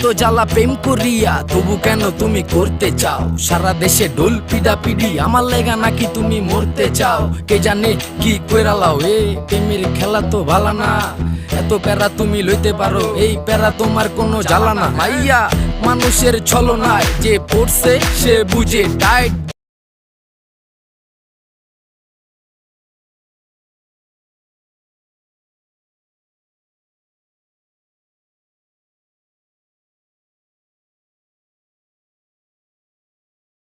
এত জ্বালা প্রেম করিয়া তবু কেন তুমি করতে চাও? সারা দেশে ঢোল পিডা পিডি আমার লেগা নাকি তুমি মরতে চাও? কে জানে কি কইরালাও, এ প্রেমের খেলা তো ভালা না। এত প্যারা তুমি লইতে পারো, এই প্যারা তোমার কোনো জ্বালা না। মাইয়া মানুষের ছলনায় যে পড়ছে সে বুঝে, টাইট